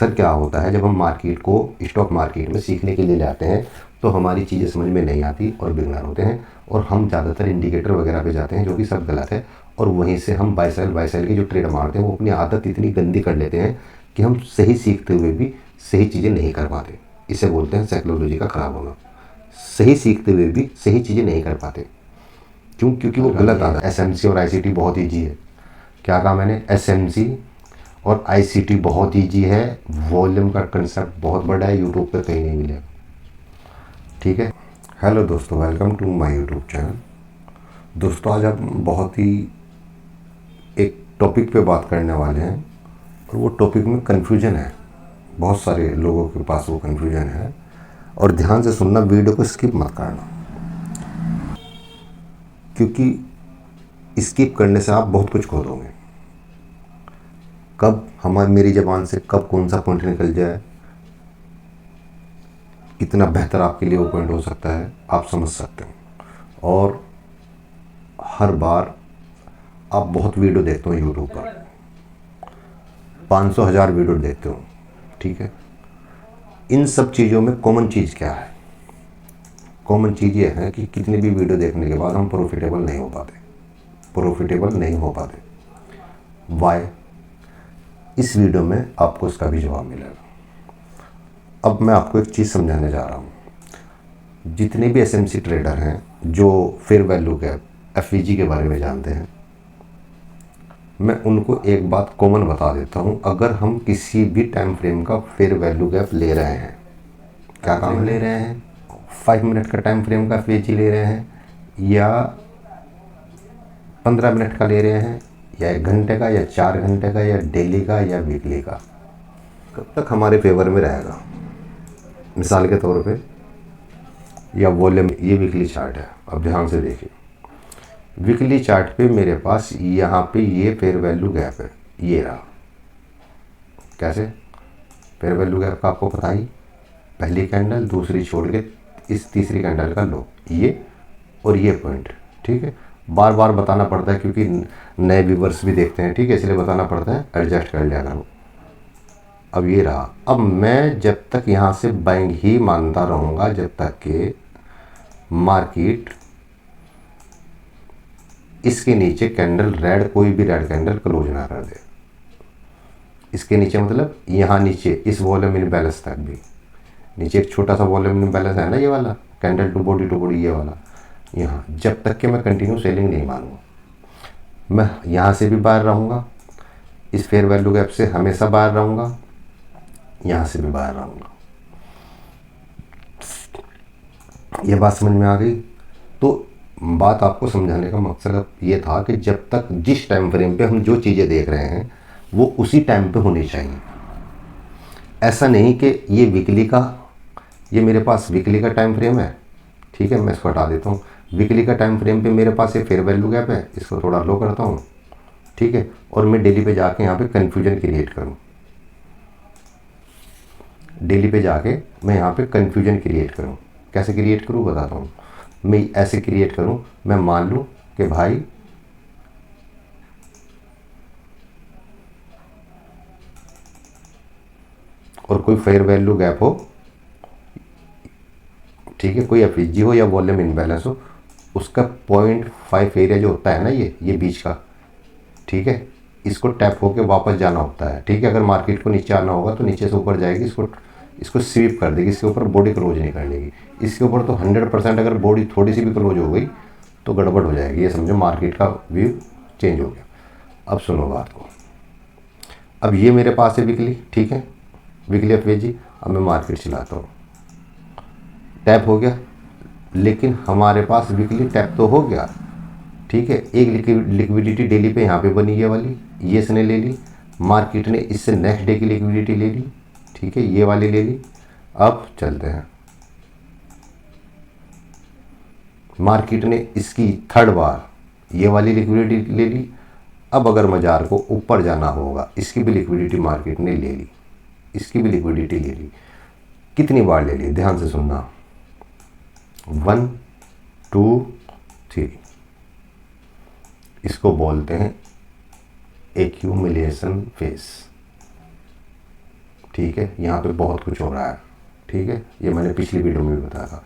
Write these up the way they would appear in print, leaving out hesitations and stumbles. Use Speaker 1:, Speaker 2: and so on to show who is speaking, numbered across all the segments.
Speaker 1: अक्सर क्या होता है, जब हम मार्केट को स्टॉक मार्केट में सीखने के लिए जाते हैं तो हमारी चीज़ें समझ में नहीं आती और बिगनर होते हैं, और हम ज़्यादातर इंडिकेटर वगैरह पे जाते हैं जो कि सब गलत है, और वहीं से हम बाय सेल की जो ट्रेड मारते हैं वो अपनी आदत इतनी गंदी कर लेते हैं कि हम सही सीखते हुए भी सही चीज़ें नहीं कर पाते। इसे बोलते हैं साइकोलॉजी का ख़राब होना। सही सीखते हुए भी सही चीज़ें नहीं कर पाते। क्यों? क्योंकि वो गलत आदत। एसएमसी और आईसीटी बहुत ईजी है। क्या कहा मैंने? एसएमसी और आईसीटी बहुत ईजी है। वॉल्यूम का कंसेप्ट बहुत बड़ा है, यूट्यूब पे कहीं नहीं मिलेगा। ठीक है। हेलो दोस्तों, welcome to my YouTube channel. दोस्तों, आज हम बहुत ही एक टॉपिक पे बात करने वाले हैं, और वो टॉपिक में कन्फ्यूजन है। बहुत सारे लोगों के पास वो कन्फ्यूजन है, और ध्यान से सुनना, वीडियो को स्किप मत करना, क्योंकि स्किप करने से आप बहुत कुछ खो दोगे। कब मेरी ज़बान से कब कौन सा पॉइंट निकल जाए, कितना बेहतर आपके लिए वो पॉइंट हो सकता है, आप समझ सकते हो। और हर बार आप बहुत वीडियो देखते हो यूट्यूब पर, 500,000 वीडियो देखते हो, ठीक है। इन सब चीज़ों में कॉमन चीज़ क्या है? कॉमन चीज़ ये है कि कितनी भी वीडियो देखने के बाद हम प्रॉफिटेबल नहीं हो पाते। प्रॉफिटेबल नहीं हो पाते वाई? इस वीडियो में आपको इसका भी जवाब मिलेगा। अब मैं आपको एक चीज़ समझाने जा रहा हूँ। जितने भी एसएमसी ट्रेडर हैं जो फेयर वैल्यू गैप एफवीजी के बारे में जानते हैं, मैं उनको एक बात कॉमन बता देता हूँ। अगर हम किसी भी टाइम फ्रेम का फेयर वैल्यू गैप ले रहे हैं, क्या काम ले रहे हैं, 5 मिनट का टाइम फ्रेम का एफवीजी ले रहे हैं, या 15 मिनट का ले रहे हैं, या 1 घंटे का, या 4 घंटे का, या डेली का, या वीकली का, कब तक हमारे फेवर में रहेगा? मिसाल के तौर पे, या वॉल्यूम, ये वीकली चार्ट है। अब ध्यान से देखिए, वीकली चार्ट पे मेरे पास यहाँ पे ये फेयर वैल्यू गैप है, ये रहा। कैसे? फेयर वैल्यू गैप का आपको पता ही, पहली कैंडल, दूसरी छोड़ के इस तीसरी कैंडल का लो, ये और ये पॉइंट, ठीक है। बार बार बताना पड़ता है क्योंकि नए व्यूवर्स भी देखते हैं, ठीक है, इसलिए बताना पड़ता है, एडजस्ट कर लिया करो। अब ये रहा। अब मैं जब तक यहाँ से बाइंग ही मानता रहूँगा जब तक कि मार्केट इसके नीचे कैंडल रेड, कोई भी रेड कैंडल क्लोज ना कर दे। इसके नीचे मतलब यहाँ नीचे इस वॉल्यूम इनबैलेंस तक भी, नीचे एक छोटा सा वॉल्यूम इनबैलेंस है ना, ये वाला कैंडल टू बॉडी, ये वाला, यहाँ जब तक कि मैं कंटिन्यू सेलिंग नहीं मानूंगा, मैं यहाँ से भी बाहर रहूँगा, इस फेयर वैल्यू गैप से हमेशा बाहर रहूँगा, यहाँ से भी बाहर रहूँगा। ये बात समझ में आ गई? तो बात आपको समझाने का मकसद ये था कि जब तक जिस टाइम फ्रेम पे हम जो चीज़ें देख रहे हैं वो उसी टाइम पे होनी चाहिए। ऐसा नहीं कि ये वीकली का, ये मेरे पास वीकली का टाइम फ्रेम है, ठीक है, मैं इसको हटा देता हूँ। वीकली का टाइम फ्रेम पे मेरे पास ये फेयर वैल्यू गैप है, इसको थोड़ा लो करता हूँ, ठीक है, और मैं डेली पे जाके यहाँ पे कन्फ्यूजन क्रिएट करूँ। डेली पे जाके मैं यहाँ पे कन्फ्यूजन क्रिएट करूँ। कैसे क्रिएट करूँ बताता हूँ। मैं ऐसे क्रिएट करूँ, मैं मान लूँ कि भाई और कोई फेयर वैल्यू गैप हो, ठीक है, कोई एफईजी हो या वॉल्यूम इनबैलेंस हो, उसका 0.5 एरिया जो होता है ना, ये बीच का, ठीक है, इसको टैप होके वापस जाना होता है, ठीक है। अगर मार्केट को नीचे आना होगा तो नीचे से ऊपर जाएगी, इसको स्वीप कर देगी, इसके ऊपर बॉडी क्लोज नहीं कर लेगी। इसके ऊपर तो 100% अगर बॉडी थोड़ी सी भी क्लोज हो गई तो गड़बड़ हो जाएगी, ये समझो मार्केट का व्यू चेंज हो गया। अब सुनो बात को। अब ये मेरे पास है वीकली, ठीक है, वीकली एफवीजी। अब मैं मार्केट चलाता हूँ, टैप हो गया, लेकिन हमारे पास वीकली टैप तो हो गया, ठीक है। एक लिक्विडिटी डेली पे यहाँ पे बनी, ये वाली, ये इसने ले ली, मार्केट ने इससे नेक्स्ट डे की लिक्विडिटी ले ली, ठीक है, ये वाली ले ली। अब चलते हैं, मार्केट ने इसकी थर्ड बार ये वाली लिक्विडिटी ले ली। अब अगर मजार को ऊपर जाना होगा, इसकी भी लिक्विडिटी मार्केट ने ले ली, इसकी भी लिक्विडिटी ले ली। कितनी बार ले ली? ध्यान से सुनना, 1 2 3। इसको बोलते हैं एक्यूमुलेशन फेज। ठीक है, यहाँ पे बहुत कुछ हो रहा है, ठीक है, ये मैंने पिछली वीडियो में भी बताया था।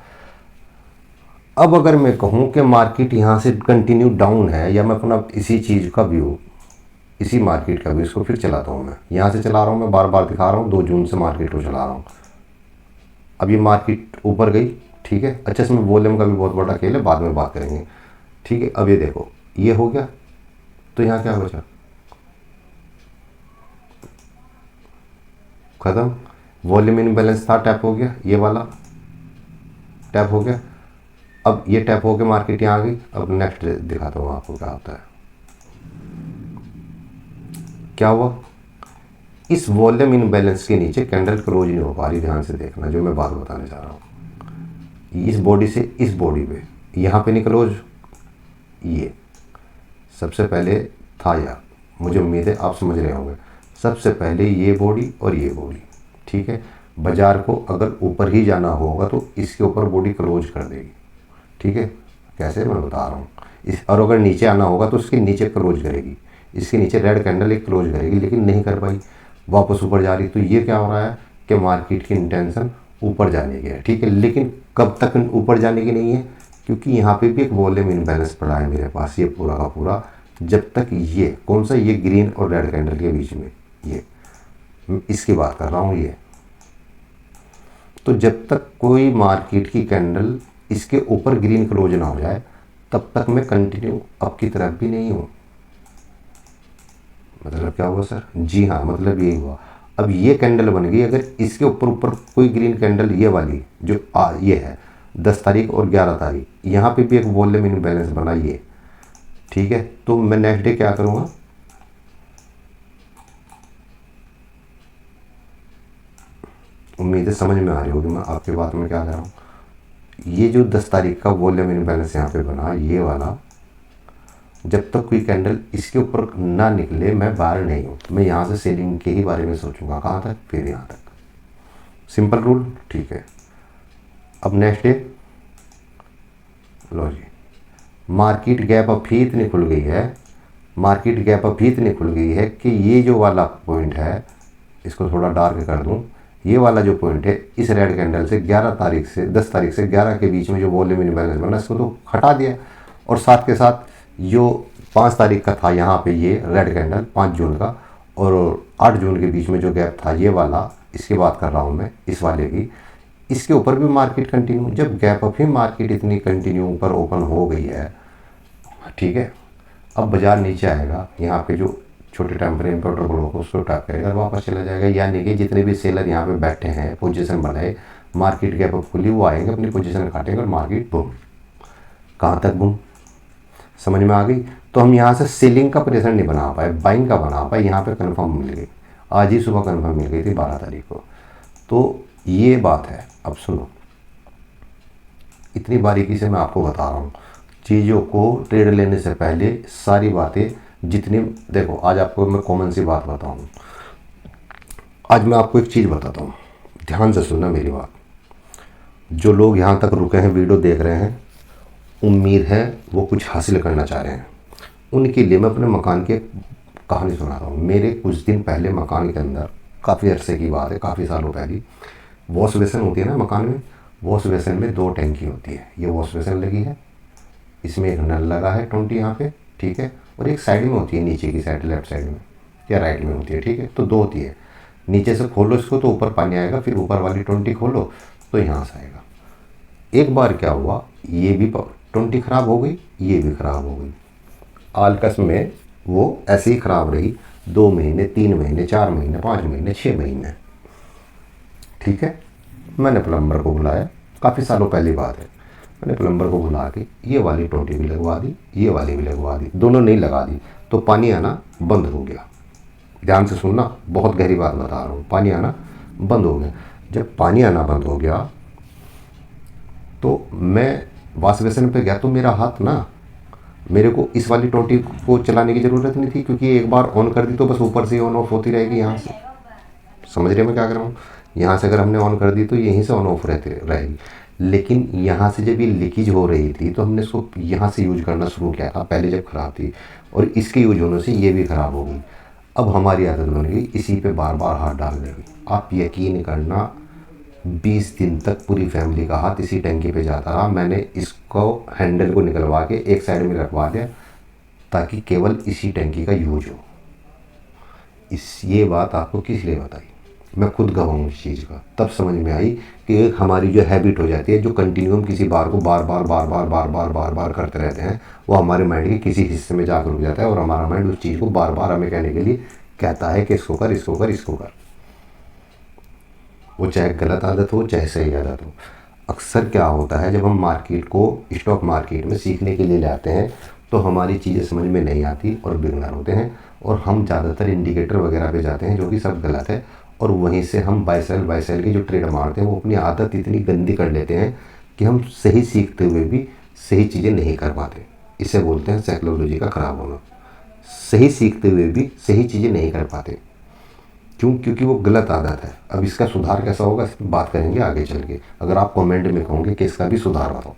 Speaker 1: अब अगर मैं कहूँ कि मार्केट यहाँ से कंटिन्यू डाउन है, या मैं अपना इसी चीज़ का व्यू, इसी मार्केट का व्यू इसको फिर चलाता हूँ, मैं यहाँ से चला रहा हूँ, मैं बार बार दिखा रहा हूँ 2 जून से मार्केट को चला रहा हूँ। अब ये मार्केट ऊपर गई, ठीक है, अच्छा इसमें वॉल्यूम का भी बहुत बड़ा खेल है, बाद में बात करेंगे, ठीक है। अब ये देखो, ये हो गया, तो यहाँ क्या बचा, ख़त्म, वॉल्यूम इनबैलेंस था, टैप हो गया, ये वाला टैप हो गया। अब ये टैप हो के मार्केट यहाँ आ गई। अब नेक्स्ट दिखाता हूँ आपको क्या होता है। क्या हुआ, इस वॉल्यूम इनबैलेंस के नीचे कैंडल क्लोज नहीं हो पा रही, ध्यान से देखना जो मैं बात बताने जा रहा हूँ। इस बॉडी से इस बॉडी पे, यहाँ पे नहीं क्लोज, ये सबसे पहले था यार, मुझे उम्मीद है आप समझ रहे होंगे। सबसे पहले ये बॉडी और ये बॉडी, ठीक है, बाजार को अगर ऊपर ही जाना होगा तो इसके ऊपर बॉडी क्लोज कर देगी, ठीक है, कैसे मैं बता रहा हूँ। और अगर नीचे आना होगा तो इसके नीचे क्लोज करेगी, इसके नीचे रेड कैंडल एक क्लोज करेगी, लेकिन नहीं कर पाई, वापस ऊपर जा रही। तो ये क्या हो रहा है कि मार्केट की इंटेंशन ऊपर जाने की है, ठीक है, लेकिन कब तक ऊपर जाने की नहीं है, क्योंकि यहाँ पे भी एक वॉल्यूम इनबैलेंस पड़ा है मेरे पास, ये पूरा का पूरा। जब तक ये कौन सा, ये ग्रीन और रेड कैंडल के बीच में, ये इसकी बात कर रहा हूँ, ये तो जब तक कोई मार्केट की कैंडल इसके ऊपर ग्रीन क्लोज ना हो जाए तब तक मैं कंटिन्यू अप की तरफ भी नहीं हूँ। मतलब क्या हुआ सर, जी हाँ, मतलब यही हुआ। अब ये कैंडल बन गई, अगर इसके ऊपर ऊपर कोई ग्रीन कैंडल, ये वाली जो ये है 10 तारीख और 11 तारीख, यहाँ पे भी एक वॉल्यूम इनबैलेंस बना ये, ठीक है। तो मैं नेक्स्ट डे क्या करूँगा, उम्मीद है समझ में आ रही होगी मैं आपकी बात में क्या कह रहा हूँ। ये जो 10 तारीख का वॉल्यूम इनबैलेंस यहाँ पे बना, ये वाला, जब तक कोई कैंडल इसके ऊपर ना निकले मैं बाहर नहीं हूँ, मैं यहाँ से सेलिंग के ही बारे में सोचूंगा। कहाँ तक, फिर यहाँ तक, सिंपल रूल, ठीक है। अब नेक्स्ट डे, लो जी, मार्केट गैप अब भी इतनी खुल गई है, मार्केट गैप अब भी इतनी खुल गई है कि ये जो वाला पॉइंट है, इसको थोड़ा डार्क कर दूँ, ये वाला जो पॉइंट है इस रेड कैंडल से 11 तारीख से 10 तारीख से 11 के बीच में जो वॉल्यूम इनबैलेंस बना, इसको तो हटा दिया। और साथ के साथ जो 5 तारीख का था यहाँ पे ये रेड कैंडल 5 जून का, और 8 जून के बीच में जो गैप था ये वाला, इसकी बात कर रहा हूँ मैं, इस वाले की, इसके ऊपर भी मार्केट कंटिन्यू, जब गैप अप ही मार्केट इतनी कंटिन्यू ऊपर ओपन हो गई है, ठीक है। अब बाजार नीचे आएगा, यहाँ पे जो छोटे टाइम फ्रेम पे ऑर्डर ब्लॉक उसको टैप करेगा, वापस चला जाएगा, यानी कि जितने भी सेलर यहाँ पे बैठे हैं पोजीशन बनाए, मार्केट गैप अप खुली, वो आएंगे अपनी पोजीशन काटेंगे और मार्केट बूम। कहाँ तक बूम, समझ में आ गई। तो हम यहाँ से सेलिंग का प्रेशर नहीं बना पाए, बाइंग का बना पाए, यहाँ पे कंफर्म मिल गई, आज ही सुबह कंफर्म मिल गई थी 12 तारीख को। तो ये बात है। अब सुनो, इतनी बारीकी से मैं आपको बता रहा हूँ चीज़ों को, ट्रेड लेने से पहले सारी बातें जितनी, देखो आज आपको मैं कॉमन सी बात बताऊँ, आज मैं आपको एक चीज़ बताता हूँ, ध्यान से सुनना मेरी बात। जो लोग यहाँ तक रुके हैं, वीडियो देख रहे हैं, उम्मीद है वो कुछ हासिल करना चाह रहे हैं, उनके लिए मैं अपने मकान की कहानी सुनाता हूँ। मेरे कुछ दिन पहले मकान के अंदर, काफ़ी अरसे की बात है, काफ़ी सालों पहले, वॉश बेसन होती है ना मकान में, वॉश बेसन में 2 टैंकी होती है। ये वॉश बेसन लगी है, इसमें एक नल लगा है 20 यहाँ पे, ठीक है, और एक साइड में होती है, नीचे की साइड, लेफ्ट साइड में या राइट में होती है, ठीक है। तो 2 होती है, नीचे से खोलो इसको तो ऊपर पानी आएगा, फिर ऊपर वाली 20 खोलो तो यहाँ से आएगा। एक बार क्या हुआ, ये भी 20 ख़राब हो गई, ये भी ख़राब हो गई, आलकस में वो ऐसे ही ख़राब रही 2 महीने, 3 महीने, 4 महीने, 5 महीने, 6 महीने, ठीक है। मैंने प्लम्बर को बुलाया, काफ़ी सालों पहली बात है, मैंने प्लम्बर को बुला के ये वाली 20 भी लगवा दी, ये वाली भी लगवा दी, दोनों नहीं लगा दी, तो पानी आना बंद हो गया। ध्यान से सुनना, बहुत गहरी बात बता रहा हूँ, पानी आना बंद हो गया। जब पानी आना बंद हो गया तो मैं वॉश बेसिन पे गया, तो मेरा हाथ ना, मेरे को इस वाली 20 को चलाने की ज़रूरत नहीं थी, क्योंकि एक बार ऑन कर दी तो बस ऊपर से ऑन ऑफ होती रहेगी यहाँ से। समझ रहे मैं क्या कर रहा हूँ, यहाँ से अगर हमने ऑन कर दी तो यहीं से ऑन ऑफ रहती रहेगी। लेकिन यहाँ से जब ये लीकेज हो रही थी तो हमने इसको यहाँ से यूज करना शुरू किया था पहले जब ख़राब थी, और इसके यूज होने से ये भी ख़राब हो गई। अब हमारी आदत बन गई इसी पे बार बार हाथ डालने की। आप यकीन करना 20 दिन तक पूरी फैमिली का हाथ इसी टंकी पे जाता रहा। मैंने इसको हैंडल को निकलवा के एक साइड में रखवा दिया ताकि केवल इसी टंकी का यूज हो। ये बात आपको किस लिए बताई? मैं खुद गवाह हूँ इस चीज़ का। तब समझ में आई कि एक हमारी जो हैबिट हो जाती है, जो कंटिन्यूम किसी बार को बार बार करते रहते हैं, वो हमारे माइंड के किसी हिस्से में जाकर रुक जाता है और हमारा माइंड उस चीज़ को बार बार हमें कहने के लिए कहता है कि इसको कर, इसको कर, इसको कर। वो चाहे गलत आदत हो चाहे सही आदत हो। अक्सर क्या होता है, जब हम मार्केट को स्टॉक मार्केट में सीखने के लिए लाते हैं तो हमारी चीज़ें समझ में नहीं आती और बिगनर होते हैं, और हम ज़्यादातर इंडिकेटर वगैरह पे जाते हैं जो कि सब गलत है, और वहीं से हम बाय सेल की जो ट्रेड मारते हैं वो अपनी आदत इतनी गंदी कर लेते हैं कि हम सही सीखते हुए भी सही चीज़ें नहीं कर पाते। इसे बोलते हैं साइकोलॉजी का ख़राब होना। सही सीखते हुए भी सही चीज़ें नहीं कर पाते। क्यों? क्योंकि वो गलत आदत है। अब इसका सुधार कैसा होगा, इस पर बात करेंगे आगे चल के। अगर आप कमेंट में कहोगे कि इसका भी सुधार बताओ,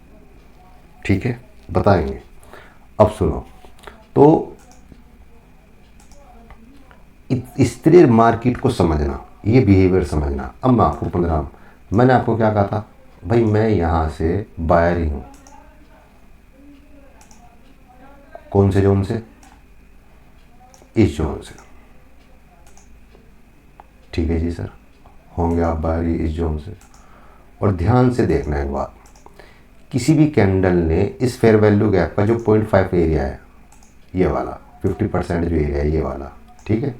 Speaker 1: ठीक है, बताएंगे। अब सुनो, तो स्त्री मार्केट को समझना, ये बिहेवियर समझना। अब मैं आपको मैंने आपको क्या कहा था भाई, मैं यहाँ से बायर ही हूँ। कौन से जोन से? इस जोन से। ठीक है जी सर, होंगे आप बाहरी इस जोन से। और ध्यान से देखना एक बात, किसी भी कैंडल ने इस फेयर वैल्यू गैप का जो 0.5 एरिया है, ये वाला 50% जो एरिया है ये वाला, ठीक है,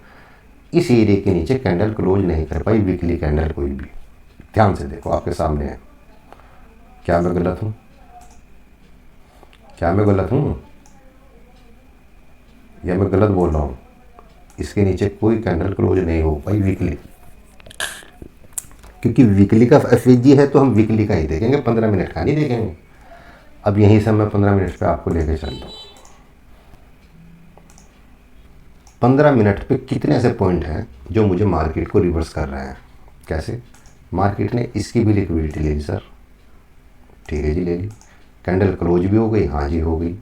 Speaker 1: इस एरिया के नीचे कैंडल क्लोज नहीं कर पाई वीकली कैंडल कोई भी। ध्यान से देखो, आपके सामने है। क्या मैं गलत हूँ? क्या मैं गलत हूँ या मैं गलत बोल रहा हूँ? इसके नीचे कोई कैंडल क्लोज नहीं हो पाई वीकली, क्योंकि वीकली का एफएजी है तो हम वीकली का ही देखेंगे, 15 मिनट का नहीं देखेंगे। अब यहीं से मैं 15 मिनट पे आपको लेके चलता हूँ। 15 मिनट पे कितने ऐसे पॉइंट हैं जो मुझे मार्केट को रिवर्स कर रहे हैं? कैसे? मार्केट ने इसकी भी लिक्विडिटी ले ली सर, ठीक है जी, ले ली। कैंडल क्लोज भी हो गई, हाँ जी हो गई।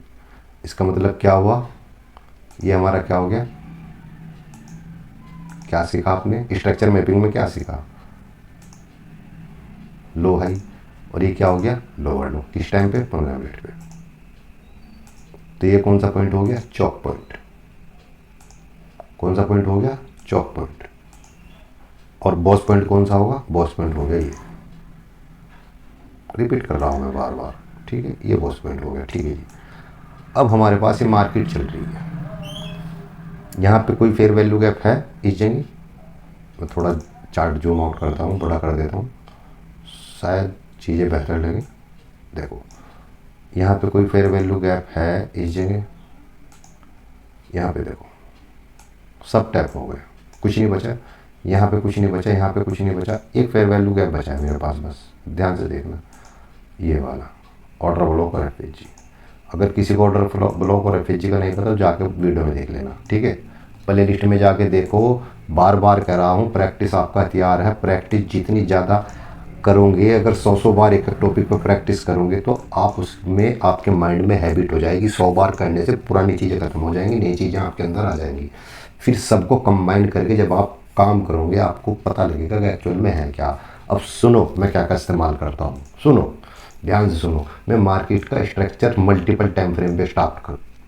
Speaker 1: इसका मतलब क्या हुआ? ये हमारा क्या हो गया? क्या सीखा आपने स्ट्रक्चर मैपिंग में? क्या सीखा? लो हाई, और ये क्या हो गया? लोअर लो। किस टाइम पे? 15 मिनट पे। तो ये कौन सा पॉइंट हो गया? चौक पॉइंट। कौन सा पॉइंट हो गया? चौक पॉइंट। और बॉस पॉइंट कौन सा होगा? बॉस पॉइंट हो गया ये। रिपीट कर रहा हूँ मैं बार बार, ठीक है, ये बॉस पॉइंट हो गया, ठीक है जी। अब हमारे पास ये मार्केट चल रही है, यहाँ पे कोई फेयर वैल्यू गैप है इस जगह? मैं थोड़ा चार्ट जूम आउट करता हूँ, बड़ा कर देता हूँ, शायद चीज़ें बेहतर लगे। देखो, यहाँ पे कोई फेयर वैल्यू गैप है इस जगह? यहाँ पे देखो, सब टैप हो गए, कुछ नहीं बचा। यहाँ पे कुछ नहीं बचा, यहाँ पे कुछ नहीं बचा, एक फेयर वैल्यू गैप बचा है मेरे पास बस। ध्यान से देखना, ये वाला ऑर्डर ब्लॉक और एफएजी। अगर किसी को ऑर्डर ब्लॉक और एफएजी का नहीं पता तो जाके वीडियो में देख लेना, ठीक है, प्ले लिस्ट में जाके देखो। बार बार कह रहा हूँ, प्रैक्टिस आपका हथियार है। प्रैक्टिस जितनी ज़्यादा करोगे, अगर 100 बार एक टॉपिक पर प्रैक्टिस करोगे तो आप उसमें आपके माइंड में हैबिट हो जाएगी। 100 बार करने से पुरानी चीज़ें खत्म हो जाएंगी, नई चीज़ें आपके अंदर आ जाएंगी। फिर सबको कंबाइन करके जब आप काम करोगे आपको पता लगेगा कि एक्चुअल में है क्या। अब सुनो मैं क्या क्या इस्तेमाल करता हूँ, सुनो ध्यान से सुनो। मैं मार्केट का स्ट्रक्चर मल्टीपल टाइम फ्रेम पे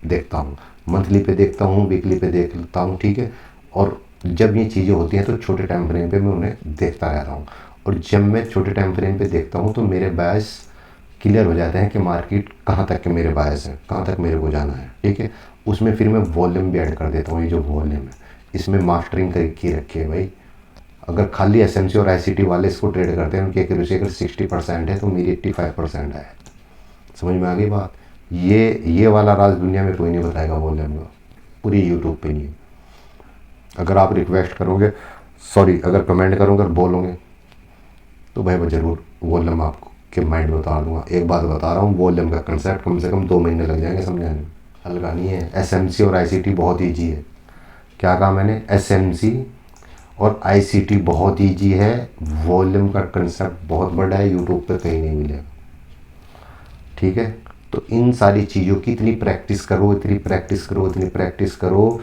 Speaker 1: देखता हूँ, मंथली पे देखता हूँ, वीकली पे देखता हूँ, ठीक है। और जब ये चीज़ें होती हैं तो छोटे टाइम फ्रेम पे मैं उन्हें देखता रहता हूँ। और जब मैं छोटे टाइम फ्रेम पे देखता हूँ तो मेरे बायस क्लियर हो जाते हैं कि मार्केट कहाँ तक के मेरे बायस हैं, कहाँ तक मेरे को जाना है, ठीक है। उसमें फिर मैं वॉल्यूम भी ऐड कर देता हूँ। ये जो वॉल्यूम है इसमें मास्टरिंग करके रखिए भाई। अगर खाली एसएमसी और आईसीटी वाले इसको ट्रेड करते हैं, उनकी एक्यूरेसी अगर 60% है तो मेरी 85% है। समझ में आ गई बात? ये वाला राज दुनिया में कोई नहीं बताएगा वॉल्यूम का, पूरी यूट्यूब पे नहीं। अगर आप रिक्वेस्ट करोगे, सॉरी अगर कमेंट करोगे और बोलोगे तो भाई मैं ज़रूर वॉल्यूम आपको के माइंड में उतार दूंगा। एक बात बता रहा हूँ, वॉल्यूम का कंसेप्ट कम से कम 2 महीने लग जाएंगे समझाने में, हल्का नहीं है। एसएमसी और आईसीटी बहुत ईजी है। क्या कहा मैंने? एसएमसी और आईसीटी बहुत ईजी है, वॉल्यूम का कंसेप्ट बहुत बड़ा है, यूट्यूब पे कहीं नहीं मिलेगा, ठीक है। तो इन सारी चीज़ों की इतनी प्रैक्टिस करो, इतनी प्रैक्टिस करो, इतनी प्रैक्टिस करो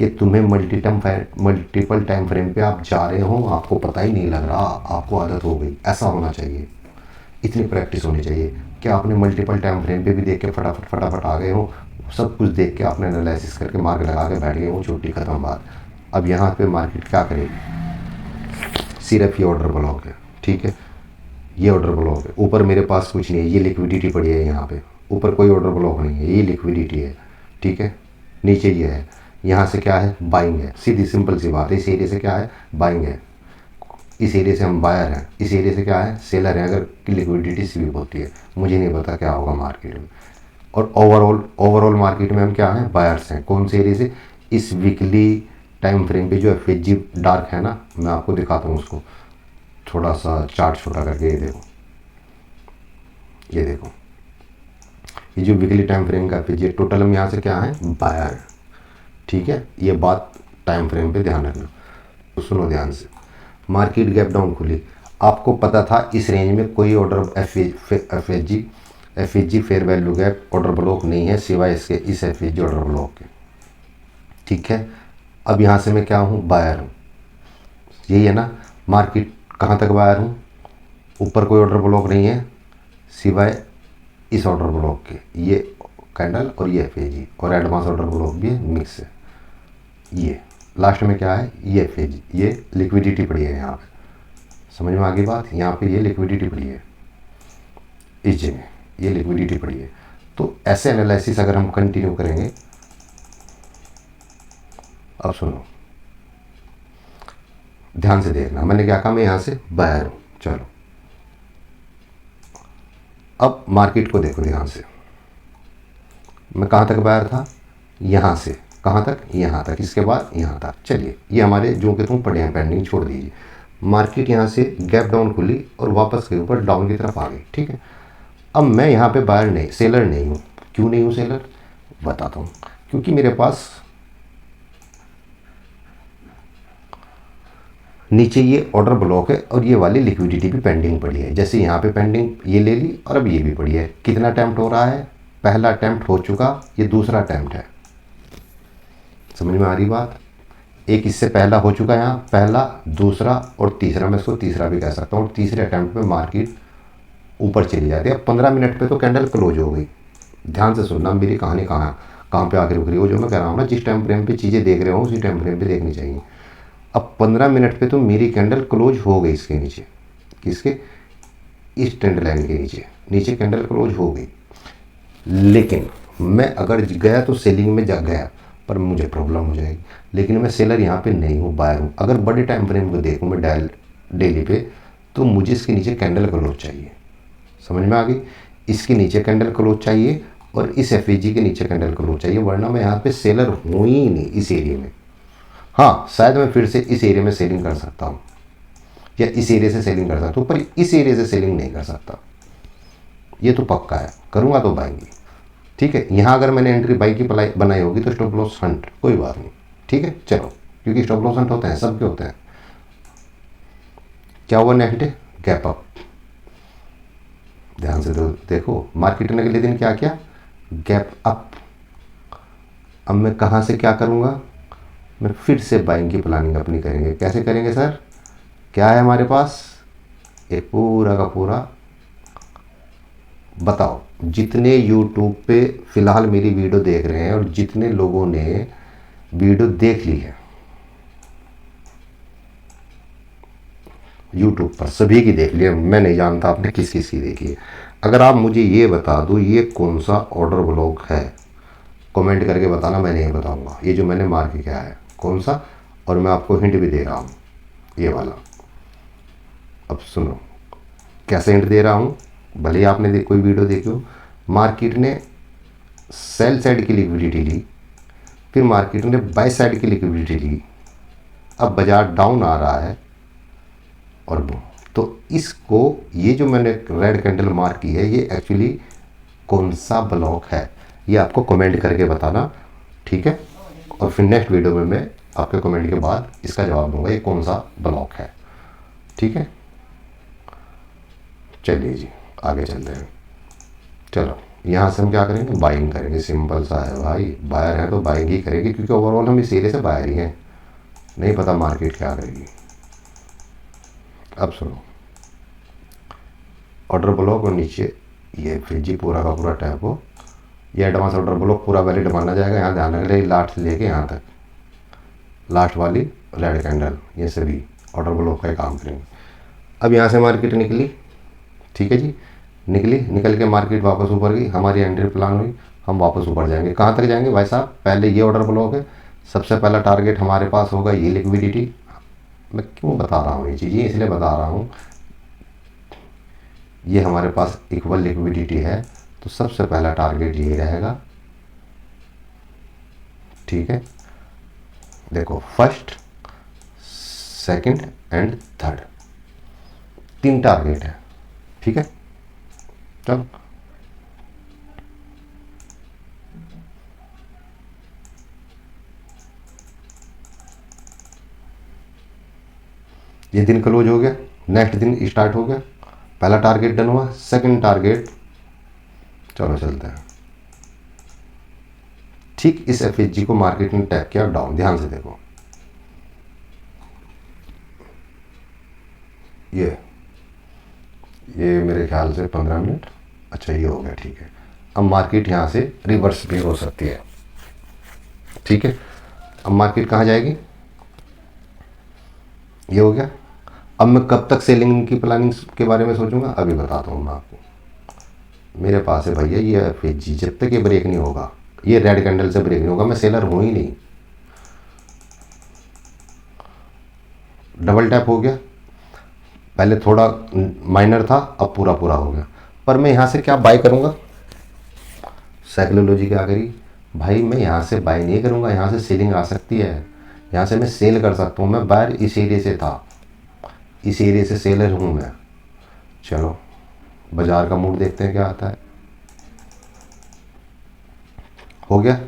Speaker 1: कि तुम्हें मल्टीपल टाइम फ्रेम पे आप जा रहे हो, आपको पता ही नहीं लग रहा, आपको आदत हो गई। ऐसा होना चाहिए, इतनी प्रैक्टिस होनी चाहिए कि आपने मल्टीपल टाइम फ्रेम पे भी देख के फटाफट फटाफट आ गए हो, सब कुछ देख के आपने एनालिसिस करके मार्क लगा के बैठ गए हो, छुट्टी खत्म बात। अब यहाँ पे मार्केट क्या करेगी, सिर्फ ये ऑर्डर ब्लॉक है, ठीक है, ये ऑर्डर ब्लॉक है, ऊपर मेरे पास कुछ नहीं है, ये लिक्विडिटी पड़ी है यहाँ पे, ऊपर कोई ऑर्डर ब्लॉक नहीं है, ये लिक्विडिटी है, ठीक है, नीचे ये है, यहाँ से क्या है, बाइंग है, सीधी सिंपल सी बात है, इस एरिया से क्या है, बाइंग है, इस एरिया से हम बायर हैं, इस एरिया से क्या है, सेलर है। अगर लिक्विडिटी स्वीप होती है, मुझे नहीं पता क्या होगा मार्केट में। और ओवरऑल मार्केट में हम क्या हैं, बायर्स हैं। कौन से एरिया से, इस वीकली टाइम फ्रेम पे जो एफएचजी डार्क है ना, मैं आपको दिखाता हूँ उसको, थोड़ा सा चार्ट छोटा करके, ये देखो, ये देखो, ये जो वीकली टाइम फ्रेम का एफएचजी टोटल हम यहाँ से क्या है, बायर, ठीक है। ये बात टाइम फ्रेम पे ध्यान रखना। तो सुनो ध्यान से, मार्केट गैप डाउन खुली, आपको पता था इस रेंज में कोई order FHG fair value gap order block नहीं है सिवाय इसके, इस एफएचजी ऑर्डर ब्लॉक के, ठीक है। अब यहाँ से मैं क्या हूँ, बायर हूँ, यही है ना। मार्केट कहाँ तक बायर हूँ, ऊपर कोई ऑर्डर ब्लॉक नहीं है सिवाय इस ऑर्डर ब्लॉक के, ये कैंडल और ये एफएचजी, और एडवांस ऑर्डर ब्लॉक भी है, मिक्स है। ये लास्ट में क्या है, ये एफएचजी, ये लिक्विडिटी पड़ी है यहाँ पे, समझ में आ गई बात। यहाँ पे ये लिक्विडिटी पड़ी है, इस जगह ये लिक्विडिटी पड़ी है। तो ऐसे एनालिसिस अगर हम कंटिन्यू करेंगे, अब सुनो ध्यान से देखना, मैंने क्या कहा, मैं यहाँ से बायर हूँ, चलो अब मार्केट को देखो ध्यान से, मैं कहाँ तक बायर था, यहाँ से कहाँ तक, यहाँ तक, इसके बाद यहाँ तक। चलिए ये हमारे जो कि तुम पड़े हैं पेंडिंग, छोड़ दीजिए। मार्केट यहाँ से गैप डाउन खुली और वापस के ऊपर डाउन की तरफ आ गई, ठीक है। अब मैं यहाँ पे बायर नहीं, सेलर नहीं हूँ। क्यों नहीं हूँ सेलर, बताता हूँ। क्योंकि मेरे पास नीचे ये ऑर्डर ब्लॉक है और ये वाली लिक्विडिटी भी पेंडिंग पड़ी है। जैसे यहाँ पे पेंडिंग ये ले ली और अब ये भी पड़ी है। कितना अटेम्प्ट हो रहा है, पहला अटेम्प्ट हो चुका, ये दूसरा अटेम्प्ट है, समझ में आ रही बात। एक इससे पहला हो चुका, यहाँ पहला, दूसरा और तीसरा, मैं इसको तीसरा भी कह सकता हूँ। तीसरे अटेम्प्ट पे मार्केट ऊपर चली जाती है। अब 15 मिनट पे तो कैंडल क्लोज हो गई। ध्यान से सुनना, मेरी कहानी कहाँ पे आके रुक रही हो। जो मैं कह रहा हूँ ना, जिस टाइम फ्रेम पे चीज़ें देख रहे हो उसी टाइम फ्रेम पे देखनी चाहिए। अब 15 मिनट पे तो मेरी कैंडल क्लोज हो गई इसके नीचे, किसके, इस ट्रेंड लाइन के नीचे, नीचे कैंडल क्लोज हो गई। लेकिन मैं अगर गया तो सेलिंग में जा गया, पर मुझे प्रॉब्लम हो जाएगी। लेकिन मैं सेलर यहाँ पे नहीं हूँ, बायर हूँ। अगर बड़े टाइम फ्रेम को देखूँ मैं डेली पे, तो मुझे इसके नीचे कैंडल क्लोज चाहिए, समझ में आ गई। इसके नीचे कैंडल क्लोज चाहिए और इस एफएचजी के नीचे कैंडल क्लोज चाहिए, वरना मैं यहाँ पे सेलर हूँ ही नहीं इस एरिया में। हाँ, शायद मैं फिर से इस एरिया में सेलिंग कर सकता हूँ या इस एरिया से सेलिंग कर सकता हूँ, पर इस एरिया से सेलिंग नहीं कर सकता, ये तो पक्का है। करूँगा तो बाइंग, ठीक है। यहाँ अगर मैंने एंट्री बाई की बनाई होगी तो स्टॉप लॉस हंट, कोई बात नहीं, ठीक है। चलो, क्योंकि स्टॉप लॉस हंट होते हैं, सबके होते हैं। क्या हुआ नेक्स्ट डे, गैप अप। ध्यान से देखो, मार्केट ने अगले दिन क्या किया, गैप अप। अब मैं कहाँ से क्या करूँगा, मैं फिर से बाइंग की प्लानिंग अपनी करेंगे। कैसे करेंगे सर, क्या है हमारे पास, एक पूरा का पूरा, बताओ जितने YouTube पे फ़िलहाल मेरी वीडियो देख रहे हैं और जितने लोगों ने वीडियो देख ली है YouTube पर, सभी की देख ली है। मैं नहीं जानता आपने किस किस की देखी है। अगर आप मुझे ये बता दो ये कौन सा ऑर्डर ब्लॉक है, कमेंट करके बताना, मैं नहीं बताऊंगा। ये जो मैंने मार्क किया है कौन सा, और मैं आपको हिंट भी दे रहा हूँ, ये वाला। अब सुनो कैसे हिंट दे रहा हूँ, भले ही आपने कोई वीडियो देखी हो। मार्केट ने सेल साइड की लिक्विडिटी ली, फिर मार्केट ने बाय साइड की लिक्विडिटी ली, अब बाजार डाउन आ रहा है और तो इसको, ये जो मैंने रेड कैंडल मार्क की है, ये एक्चुअली कौन सा ब्लॉक है, ये आपको कमेंट करके बताना, ठीक है। और फिर नेक्स्ट वीडियो में मैं आपके कमेंट के बाद इसका जवाब दूंगा ये कौन सा ब्लॉक है, ठीक है। चलिए जी, आगे चलते हैं, चलो। यहाँ से हम क्या करेंगे, बाइंग करेंगे। सिंपल सा है भाई, बायर है तो बाइंग ही करेंगे, क्योंकि ओवरऑल हम इस एरिया से बायर ही हैं, नहीं पता मार्केट क्या करेगी। अब सुनो, ऑर्डर ब्लॉक और नीचे ये फिर जी पूरा का पूरा टैप हो, ये एडवांस ऑर्डर ब्लॉक पूरा वैलिड माना जाएगा। यहाँ ध्यान रखिए, लास्ट से लेके यहाँ तक लास्ट वाली रेड कैंडल, ये सभी ऑर्डर ब्लॉक का ही काम करेंगे। अब यहाँ से मार्केट निकली, ठीक है जी, निकल के मार्केट वापस ऊपर गई, हमारी एंट्री प्लान हुई, हम वापस ऊपर जाएंगे। कहाँ तक जाएंगे भाई साहब, पहले ये ऑर्डर ब्लॉक है, सबसे पहला टारगेट हमारे पास होगा ये लिक्विडिटी। मैं क्यों बता रहा हूँ ये चीज़ें, इसलिए बता रहा हूँ, ये हमारे पास इक्वल लिक्विडिटी है, तो सबसे पहला टारगेट ये रहेगा, ठीक है। देखो, first, second and third, 3 target है, ठीक है। चलो, ये दिन क्लोज हो गया, नेक्स्ट दिन स्टार्ट हो गया, पहला टारगेट डन हुआ, सेकंड टारगेट, चलो चलते हैं। ठीक इस एफएचजी को मार्केट ने टैप किया डाउन, ध्यान से देखो, ये मेरे ख्याल से 15 मिनट, अच्छा ये हो गया, ठीक है। अब मार्केट यहाँ से रिवर्स भी हो सकती है, ठीक है। अब मार्केट कहाँ जाएगी, ये हो गया। अब मैं कब तक सेलिंग की प्लानिंग के बारे में सोचूंगा, अभी बताता हूँ मैं आपको। मेरे पास है भैया ये एफएचजी, जब तक ये ब्रेक नहीं होगा, ये रेड कैंडल से ब्रेक नहीं होगा, मैं सेलर हूँ ही नहीं। डबल टैप हो गया, पहले थोड़ा माइनर था, अब पूरा पूरा हो गया, पर मैं यहाँ से क्या बाय करूँगा, साइकोलॉजी क्या करी भाई, मैं यहाँ से बाय नहीं करूँगा, यहाँ से सेलिंग आ सकती है, यहाँ से मैं सेल कर सकता हूँ। मैं बाहर इस एरिया से था, इस एरिया से सेलर हूँ मैं। चलो बाजार का मूड देखते हैं क्या आता है। हो गया,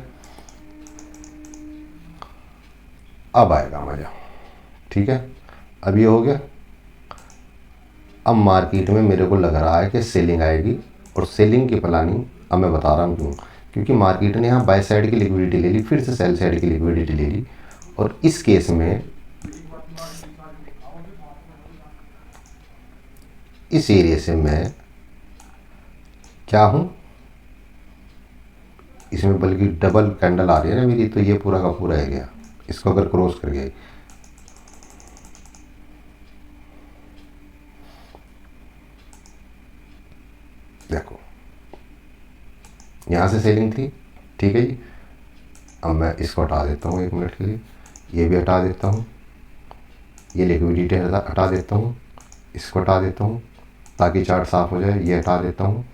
Speaker 1: अब आएगा मजा, ठीक है। अब ये हो गया। अब मार्केट में मेरे को लग रहा है कि सेलिंग आएगी, और सेलिंग की प्लानिंग अब मैं बता रहा हूँ क्यों, क्योंकि मार्केट ने यहाँ बाय साइड की लिक्विडिटी ले ली, फिर से सेल साइड की लिक्विडिटी ले ली, और इस केस में इस एरिया से मैं क्या हूँ, इसमें बल्कि डबल कैंडल आ रही है ना मेरी, तो ये पूरा का पूरा एरिया इसको अगर क्रॉस कर गया, देखो यहाँ से सेलिंग थी, ठीक है जी। अब मैं इसको हटा देता हूँ 1 मिनट के लिए, ये भी हटा देता हूँ, ये लिक्विडिटी हटा देता हूँ, इसको हटा देता हूँ ताकि चार्ट साफ हो जाए, ये हटा देता हूँ,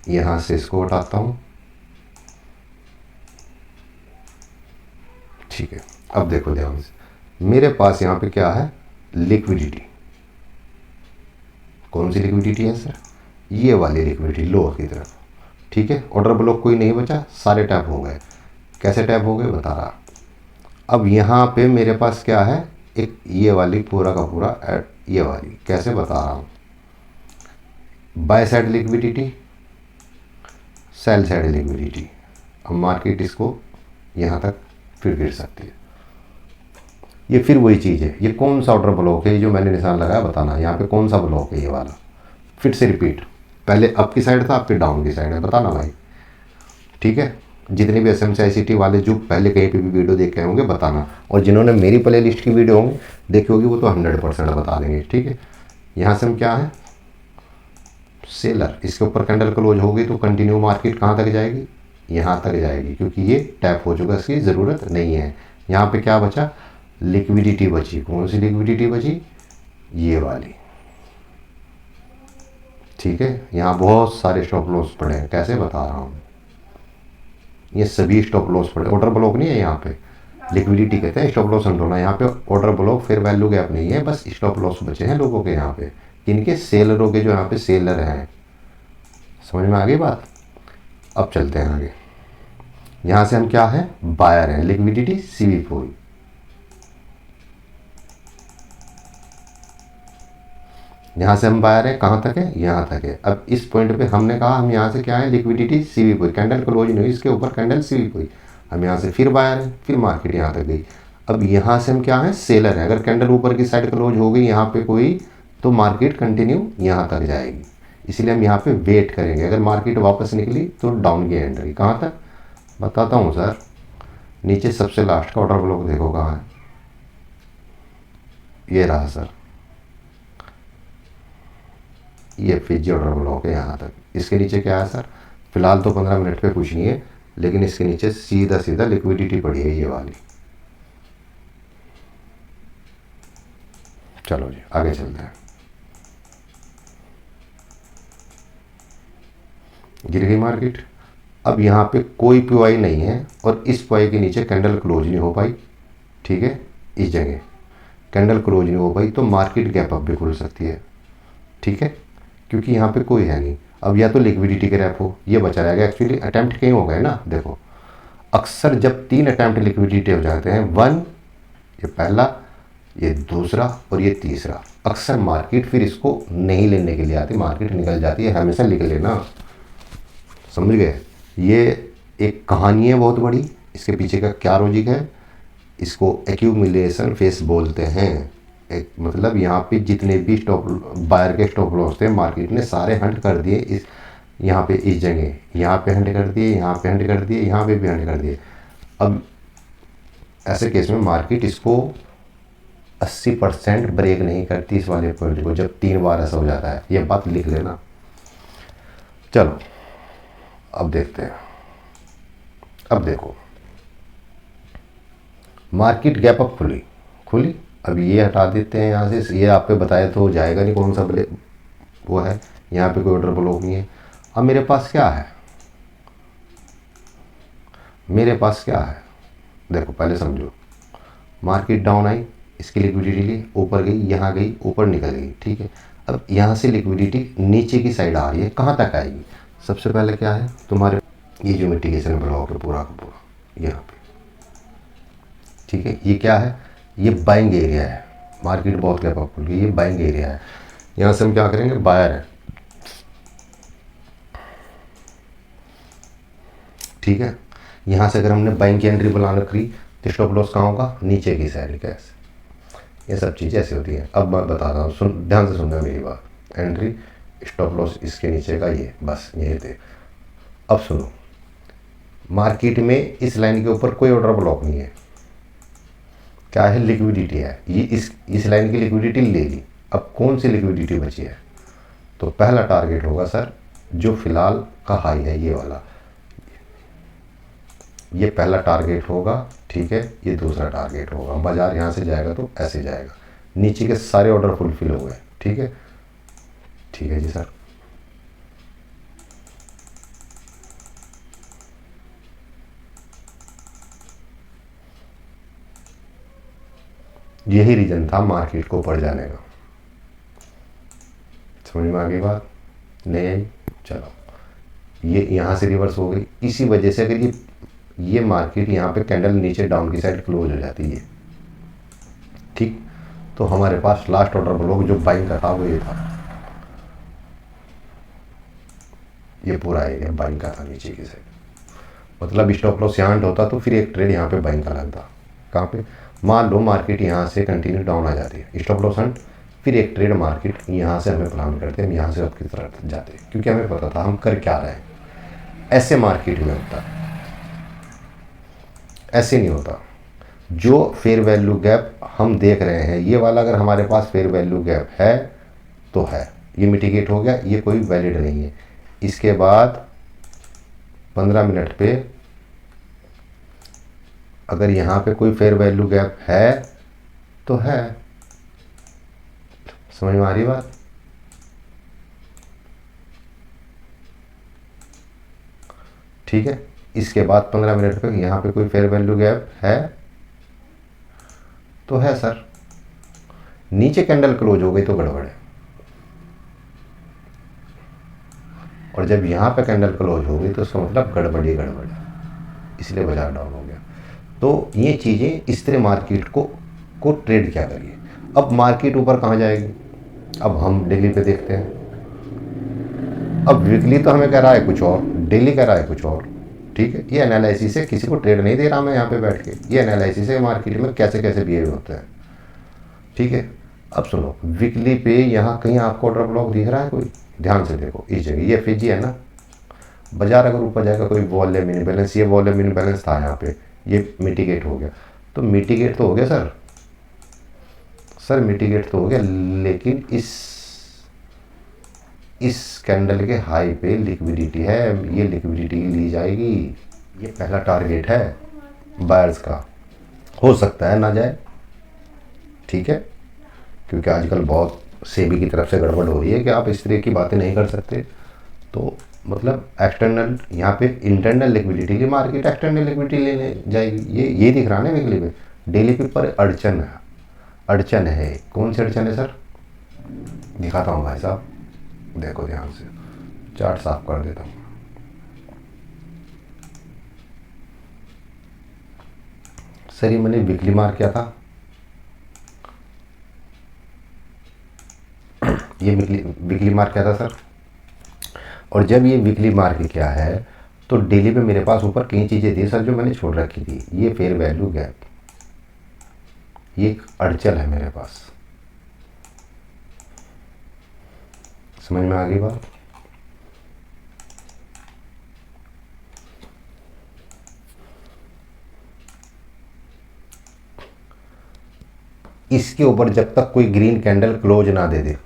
Speaker 1: यहाँ से इसको हटाता हूँ, ठीक है। अब देखो ध्यान से, मेरे पास यहाँ पे क्या है, लिक्विडिटी। कौन सी लिक्विडिटी है सर, ये वाली लिक्विडिटी लोअर की तरफ, ठीक है। ऑर्डर ब्लॉक कोई नहीं बचा, सारे टैप हो गए। कैसे टैप हो गए बता रहा। अब यहाँ पे मेरे पास क्या है, एक ये वाली पूरा का पूरा ये वाली, कैसे बता रहा हूँ, by side liquidity, sell side liquidity. अब मार्केट इसको यहाँ तक फिर गिर सकती है, ये फिर वही चीज़ है। ये कौन सा ऑर्डर ब्लॉक है जो मैंने निशान लगाया, बताना यहाँ पे कौन सा ब्लॉक है, ये वाला। फिर से रिपीट, पहले अप की साइड था, फिर डाउन की साइड है, बताना भाई, ठीक है। जितने भी SMCICT वाले जो पहले कहीं पे भी वीडियो देखे होंगे बताना, और जिन्होंने मेरी प्ले लिस्ट की वीडियो होंगे देखी होगी वो तो 100% बता देंगे, ठीक है। यहाँ से हम क्या है, सेलर, इसके ऊपर कैंडल क्लोज होगी तो कंटिन्यू मार्केट कहाँ तक जाएगी, यहाँ तक जाएगी, क्योंकि ये टैप हो चुका, इसकी ज़रूरत नहीं है। यहाँ पे क्या बचा, लिक्विडिटी बची। कौन सी लिक्विडिटी बची, ये वाली, ठीक है। यहाँ बहुत सारे स्टॉप लॉस पड़े हैं, कैसे बता रहा हूँ, ये सभी स्टॉप लॉस पड़े, ऑर्डर ब्लॉक नहीं है यहाँ पे, लिक्विडिटी कहते हैं, स्टॉप लॉस समझो ना। यहाँ पे order block fair value gap नहीं है, बस स्टॉप लॉस बचे हैं लोगों के यहाँ पे, किनके, सेलरों के, जो यहाँ पे सेलर हैं। समझ में आ गई बात। अब चलते हैं आगे, यहाँ से हम क्या है, बायर हैं, लिक्विडिटी CV4, यहाँ से हम बायर है, कहाँ तक है, यहाँ तक है। अब इस पॉइंट पे हमने कहा हम यहाँ से क्या है, लिक्विडिटी सीवी हुई, कैंडल क्लोज नहीं हुई, इसके ऊपर कैंडल सीवी हुई, हम यहाँ से फिर बायर है, फिर मार्केट यहाँ तक गई। अब यहाँ से हम क्या है, सेलर है। अगर कैंडल ऊपर की साइड क्लोज हो गई यहाँ पे कोई, तो मार्केट कंटिन्यू यहाँ तक जाएगी, इसलिए हम यहाँ पे वेट करेंगे। अगर मार्केट वापस निकली तो डाउन की एंट्री। कहाँ तक बताता हूँ सर, नीचे सबसे लास्ट का ऑर्डर ब्लॉक देखो कहाँ है, ये रहा सर, ये फिजी ऑर्डर ब्लॉक है यहाँ तक। इसके नीचे क्या है सर, फिलहाल तो 15 मिनट पे कुछ नहीं है, लेकिन इसके नीचे सीधा सीधा लिक्विडिटी पड़ी है ये वाली। चलो जी आगे चलते हैं। गिर गई मार्केट। अब यहाँ पे कोई पीवाई नहीं है और इस पीवाई के नीचे कैंडल क्लोज नहीं हो पाई, ठीक है, इस जगह कैंडल क्लोज नहीं हो पाई, तो मार्केट गैप अप भी खुल सकती है, ठीक है, क्योंकि यहाँ पे कोई है नहीं। अब या तो लिक्विडिटी के रैप हो, ये बचा रहेगा। एक्चुअली अटैम्प्ट कहीं हो गए ना, देखो अक्सर जब 3 अटैम्प्ट लिक्विडिटी हो जाते हैं, 1 ये पहला, ये दूसरा और ये तीसरा, अक्सर मार्केट फिर इसको नहीं लेने के लिए आती, मार्केट निकल जाती है। हमेशा लिख लेना, समझ गए। ये एक कहानी है बहुत बड़ी, इसके पीछे का क्या लॉजिक है, इसको एक्यूमुलेशन फेस बोलते हैं। एक मतलब यहाँ पे जितने भी स्टॉप बायर के स्टॉप लॉस थे, मार्केट ने सारे हंट कर दिए इस यहाँ पे, इस जगह यहाँ पे हंट कर दिए, यहाँ पे हंट कर दिए, यहाँ पे भी हंट कर दिए। अब ऐसे केस में मार्केट इसको 80% ब्रेक नहीं करती इस वाले पॉइंट को, जब 3 बार ऐसा हो जाता है। ये बात लिख लेना। चलो अब देखते हैं। अब देखो मार्केट गैप अप खुली। अब ये हटा देते हैं यहाँ से, ये आप पे बताया तो जाएगा नहीं कौन सा वो है, यहाँ पे कोई ऑर्डर ब्लॉक नहीं है। अब मेरे पास क्या है, मेरे पास क्या है, देखो पहले समझो। मार्केट डाउन आई, इसकी लिक्विडिटी ली, ऊपर गई, यहाँ गई, ऊपर निकल गई, ठीक है। अब यहाँ से लिक्विडिटी नीचे की साइड आ रही है, कहाँ तक आएगी, सबसे पहले क्या है तुम्हारे, ये जो मिटिगेशन ब्लॉक है पूरा का पूरा यहाँ पे, ठीक है। ये क्या है, ये बाइंग एरिया है, मार्केट बहुत गैप अप खुल गई, ये बाइंग एरिया है। यहाँ से हम क्या करेंगे, बायर है, ठीक है। यहाँ से अगर हमने बाइंग की एंट्री बुला रखी तो स्टॉप लॉस कहाँ होगा, नीचे की साइड, कैसे, ये सब चीज़ें ऐसी होती हैं। अब मैं बता रहा हूँ, सुन ध्यान से सुनना मेरी बात। एंट्री स्टॉप लॉस इसके नीचे का, ये बस यही थे। अब सुनो, मार्केट में इस लाइन के ऊपर कोई ऑर्डर ब्लॉक नहीं है, क्या है, लिक्विडिटी है। ये इस लाइन की लिक्विडिटी ले ली। अब कौन सी लिक्विडिटी बची है, तो पहला टारगेट होगा सर जो फिलहाल का हाई है, ये वाला, ये पहला टारगेट होगा, ठीक है। ये दूसरा टारगेट होगा। बाजार यहाँ से जाएगा तो ऐसे जाएगा, नीचे के सारे ऑर्डर फुलफिल हो गए, ठीक है, ठीक है जी सर। यही रीजन था मार्केट को ऊपर जाने का। समझ में आ गई बात, नहीं आई, चलो ये यहाँ से रिवर्स हो गई। इसी वजह से अगर ये मार्केट यहाँ पे कैंडल नीचे डाउन की साइड क्लोज हो जाती है, ठीक, तो हमारे पास लास्ट ऑर्डर ब्लॉक जो बाइंग का था वो ये था, ये पूरा एरिया बाइंग का था नीचे की साइड। मतलब स्टॉप लॉस यहाँ होता तो फिर एक ट्रेड यहाँ पे बाइंग का लगता। कहाँ पे, मान लो मार्केट यहाँ से कंटिन्यू डाउन आ जाती है, स्टॉप लॉस हंट, फिर एक ट्रेड मार्केट यहाँ से हमें प्लान करते हैं, हम यहाँ से अप की तरफ जाते हैं, क्योंकि हमें पता था हम कर क्या रहे हैं। ऐसे मार्केट में होता है, ऐसे नहीं होता। जो फेयर वैल्यू गैप हम देख रहे हैं, ये वाला अगर हमारे पास फेयर वैल्यू गैप है तो है, ये मिटिगेट हो गया, ये कोई वैलिड नहीं है। इसके बाद 15 मिनट पे अगर यहाँ पे कोई फेयर वैल्यू गैप है तो है, समझ में आ रही बात, ठीक है। इसके बाद 15 मिनट पे यहाँ पे कोई फेयर वैल्यू गैप है तो है सर, नीचे कैंडल क्लोज हो गई तो गड़बड़ है, और जब यहाँ पे कैंडल क्लोज हो गई तो उसका मतलब गड़बड़ ही गड़बड़ है, इसलिए बाजार डाउन हो गया। तो ये चीज़ें इस तरह मार्केट को ट्रेड क्या करिए। अब मार्केट ऊपर कहाँ जाएगी, अब हम डेली पे देखते हैं। अब वीकली तो हमें कह रहा है कुछ और, डेली कह रहा है कुछ और। ठीक है, ये एनालिसिस है, किसी को ट्रेड नहीं दे रहा मैं यहाँ पे बैठ के, ये एनालिसिस है मार्केट में कैसे कैसे बिहेव होता है। ठीक है, अब सुनो, वीकली पे यहाँ कहीं आपको ऑर्डर ब्लॉक दिख रहा है कोई? ध्यान से देखो, इस जगह ये एफजी है ना, बाजार अगर ऊपर जाएगा कोई वॉल्यूम इन बैलेंस, ये वॉल्यूम इन बैलेंस था यहाँ पे, ये मिटिगेट हो गया। तो मिटिगेट तो हो गया सर, मिटिगेट तो हो गया, लेकिन इस कैंडल के हाई पे लिक्विडिटी है, ये लिक्विडिटी ली जाएगी। ये पहला टारगेट है बायर्स का, हो सकता है ना जाए। ठीक है, क्योंकि आजकल बहुत सेबी की तरफ से गड़बड़ हो रही है कि आप इस तरह की बातें नहीं कर सकते। तो मतलब एक्सटर्नल, यहाँ पे इंटरनल लिक्विडिटी की मार्केट एक्सटर्नल लिक्विडिटी लेने जाएगी, ये दिख रहा है ना वीकली पे। डेली पे पर अड़चन है। कौन सी अड़चन है सर? दिखाता हूँ भाई साहब, देखो ध्यान से, चार्ट साफ कर देता हूँ। सर ये मैंने वीकली मार्क किया था, ये वीकली मार्क किया था सर। और जब ये वीकली मार्क किया है तो डेली पे मेरे पास ऊपर कई चीज़ें थी सर जो मैंने छोड़ रखी थी। ये फेयर वैल्यू गैप, ये एक अड़चन है मेरे पास। समझ में आ गई बात? इसके ऊपर जब तक कोई ग्रीन कैंडल क्लोज ना दे दे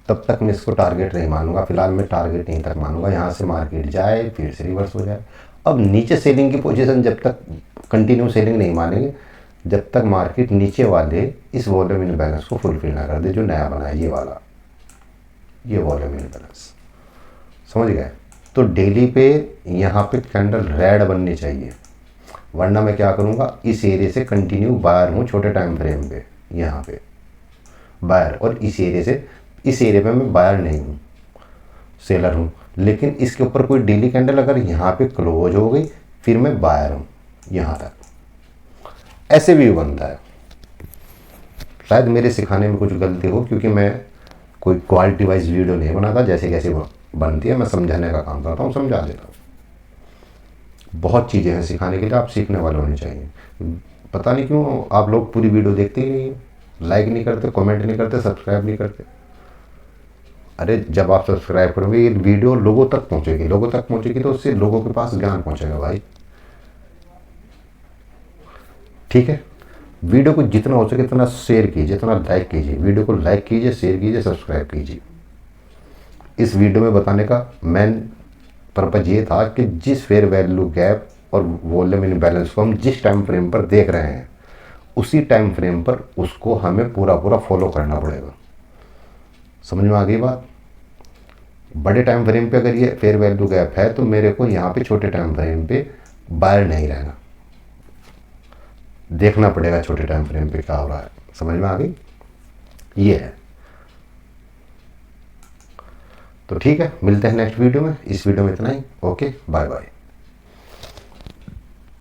Speaker 1: तब तक मैं इसको टारगेट नहीं मानूंगा। फिलहाल मैं टारगेट यहीं तक मानूंगा, यहाँ से मार्केट जाए फिर से रिवर्स हो जाए। अब नीचे सेलिंग की पोजीशन जब तक कंटिन्यू सेलिंग नहीं मानेंगे जब तक मार्केट नीचे वाले इस वॉल्यूम इन बैलेंस को फुलफिल ना कर दे जो नया बना है, ये वाला, ये वॉल्यूम इन बैलेंस। समझ गए? तो डेली पे यहाँ पे कैंडल रेड बननी चाहिए, वरना मैं क्या करूँगा, इस एरिया से कंटिन्यू बायर हूँ छोटे टाइम फ्रेम पे, यहाँ पे बायर, और इस एरिया से, इस एरिया पे मैं बायर नहीं हूँ, सेलर हूँ। लेकिन इसके ऊपर कोई डेली कैंडल अगर यहाँ पे क्लोज हो गई फिर मैं बायर हूँ यहाँ तक। ऐसे भी बनता है। शायद मेरे सिखाने में कुछ गलती हो, क्योंकि मैं कोई क्वालिटी वाइज वीडियो नहीं बनाता, जैसे कैसे बनती है मैं समझाने का काम करता हूँ, समझा देता हूँ। बहुत चीज़ें हैं सिखाने के लिए, आप सीखने वाले होने चाहिए। पता नहीं क्यों आप लोग पूरी वीडियो देखते ही नहीं हैं, लाइक नहीं करते, कमेंट नहीं करते, सब्सक्राइब नहीं करते। अरे जब आप सब्सक्राइब करोगे ये वीडियो लोगों तक पहुंचेगी तो उससे लोगों के पास ज्ञान पहुंचेगा भाई। ठीक है, वीडियो को जितना हो सके इतना शेयर कीजिए, जितना लाइक कीजिए, वीडियो को लाइक कीजिए, शेयर कीजिए, सब्सक्राइब कीजिए। इस वीडियो में बताने का मेन पर्पज ये था कि जिस फेयर वैल्यू गैप और वॉल्यूम इन बैलेंस को हम जिस टाइम फ्रेम पर देख रहे हैं उसी टाइम फ्रेम पर उसको हमें पूरा फॉलो करना पड़ेगा। समझ में आ गई बात? बड़े टाइम फ्रेम पे अगर ये फेयर वैल्यू गैप है तो मेरे को यहाँ पे छोटे टाइम फ्रेम पे बायर नहीं रहना, देखना पड़ेगा छोटे टाइम फ्रेम पे क्या हो रहा है। समझ में आ गई? ये है। तो ठीक है, मिलते हैं नेक्स्ट वीडियो में। इस वीडियो में इतना ही। Okay, bye bye.